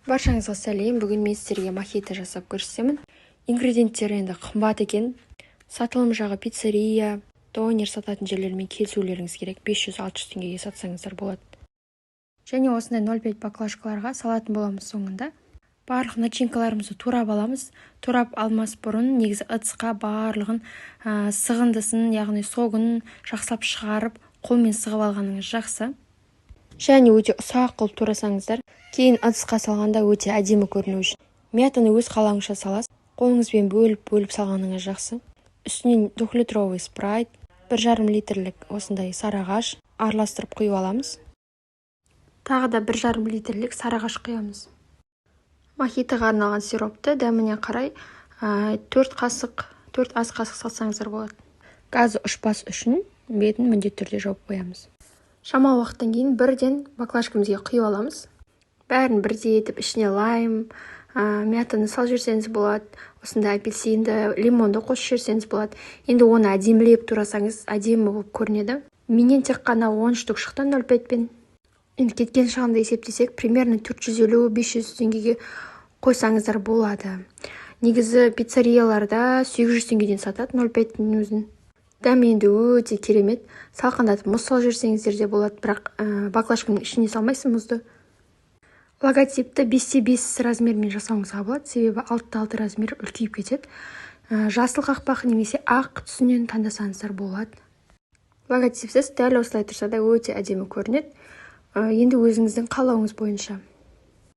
Баршаңызға сәлем. Бүгін мен сіздерге мохито жасап көрсетемін. Ингредиенттері енді қымбат екен. Сатылым жағы пиццерия, донер сататын жерлермен келісулеріңіз керек. 500-600 теңгеге сатсаңыздар болады. Және осындай 0,5 баклажкаларға салатын боламыз соңында. Барлық начинкаларымызды турап аламыз. Турап алмас бұрын негізі ыдысқа барлығын сығындысын, яғни согын жақсылап шығарып, қолмен сығып алғаныңыз жақсы. Және өте ұсақ қылып турасаңыздар, кейін ыдысқа салғанда өте әдемі көріну үшін. Мятаны өз қалауыңызша саласыз. Қолыңызбен бөліп салғаныңыз жақсы. Үстінен 2-литровый спрайт, 1,5 литрлік осындай сарыағаш араластырып құйып аламыз. Тағы да 1,5 литрлік сарыағаш құямыз. Мохитоға арналған сиропты дәміне қарай 4 ас қасық салсаңыздар болады. Газы ұшпас үшін бетін міндетті түрде жауып қоямыз. Шамалы уақыттан кейін бірден баклажкамызға құйып аламыз. Бәрін бірдей етіп ішіне лайм, мятаны салып жіберсеңіз болады. Осында апельсинді, лимонды қосып жіберсеңіз болады. Енді оны әдемілеп турасаңыз әдемі болып көрінеді. Менен тек қана 10 штук шықты 0,5 пен. Енді кеткен шығынды есептесек, примерно 450-500 теңгеге қойсаңыздар болады. Негізі пиццерияларда 800 теңгеден сатады 0,5-тің өзін. Дәмі енді өте керемет. Салқындатып мұз салып жіберсеңіздер де болады, бірақ баклажканың ішіне салмайсың мұзды. Логотипті 5x5 размермен жасауыңызға болады, себебі 6x6 размер үлкейіп кетеді. Жасыл қақпақ немесе ақ түсінен таңдасаңыздар болады. Логотипсіз дәл осылай тұрса да өте әдемі көрінеді. Енді өзіңіздің қалауыңыз бойынша.